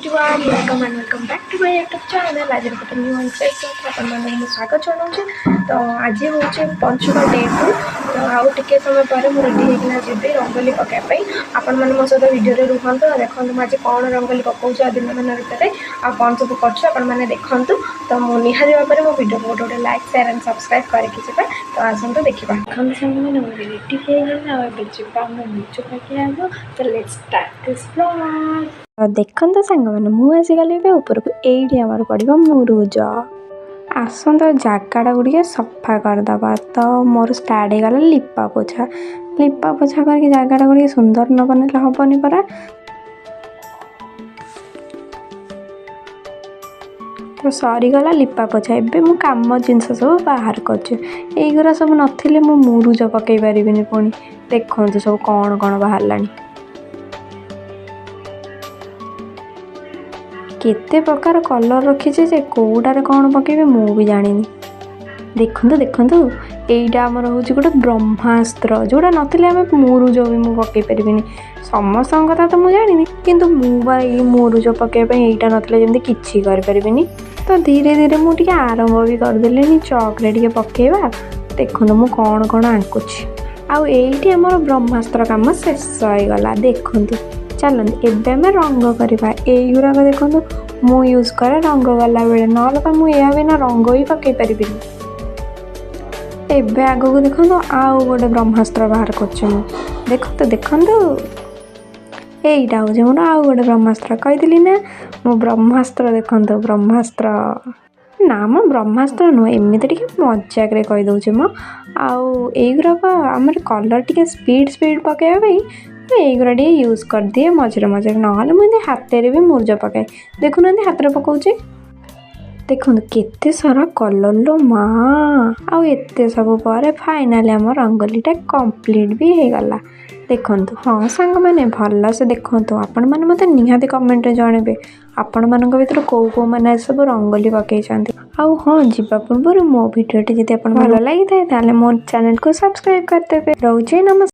everyone, welcome back to my YouTube channel. आज गोटे new onsite आपको स्वागत जनाऊँ। तो आज हूँ पंचुक डे को तो आउ टे समय पर मुझे रेडी होना जी रंगोली पकाइबाई आपण मैंने मो सहित भिडियो देखो देखो मुझे कौन रंगोली पकाऊँ दिन मान भितर आ कौन सब कर देखूँ। तो मुझे निहाती भाव में मो भिडियो को गोटे लाइक शेयर एंड सब्सक्राइब करके जी। तो आसतु देखा देखते सांग मैंने मुझे रेडी होगा निचु पकड़ तो लेट्स स्टार्ट दिस व्लॉग। देखते सांग मैंने मुझे उपरको ये आमर पड़ा मुरुज आसत जगटा गुड़िया सफा करदे। तो मोर स्टार्ट होगा लिपा पोछा करके जगटा गुड़िया सुंदर न बनले हेनी परा। तो सरीगला लिपा पोछा एवं मु कम जिनस सब बाहर करा सब नी मुरुज पकई पारि पुणी देखो सब कौन कौन बाहर केते प्रकार कलर रखी जे कौटार कौन पकेबे मु भी जानी। देखु देखु यहीटा आमर हूँ गोटे ब्रह्मास्त्र जोड़ा नथिले आम मुरुज भी मु पकई पारि समस्त कथा तो मुझे जानी किंतु मुझे मुरुज पकड़ यहीटा नथिले जमी किसी करें। तो धीरे धीरे मुझे आरंभ भी करदेली चौकरे टे पकेवा। देखो मु कौन कौन आंकुची आउ ये आमर ब्रह्मास्त्र कम शेष होगला। देखु चलते एवं आम रंग करवा युराक देखो मु यूज करे रंग गला बेले ना तो मुझे बिना रंग भी पकई पारि। एवं आग को देखो आउ गोटे ब्रह्मास्त्र बाहर कर देखो यहीटा हूँ मोर आउ गोटे ब्रह्मास्त्र कही ना मो ब्रह्मास्त्र। देखो ब्रह्मास्त्र ना मो ब्रह्मास्त्र नुह एमती मजाक कहीदे मो आउ युराक आम कलर टे स्पीड पकड़ा युरा टे यूज कर दिए मझे मझे ना मुझे हाथ में भी मुरुज पकाए। देखुना हाथ में पकाऊे देखो केते सारा कलर लो माँ आउ एते सब पर फाइनाली आम रंगोलीटा कंप्लीट भी हो गला। देखो हाँ सांग मैंने भल से देखो आपण मैंने मत निहाती कमेंट जनइबे आपण मान भर कौ मैंने सब रंगोली पकई आउ हाँ जीवा पूर्व मो भिडियोटी जब आप भल लगी था मो चैनल को सब्सक्राइब करदे। रोचे नमस्कार।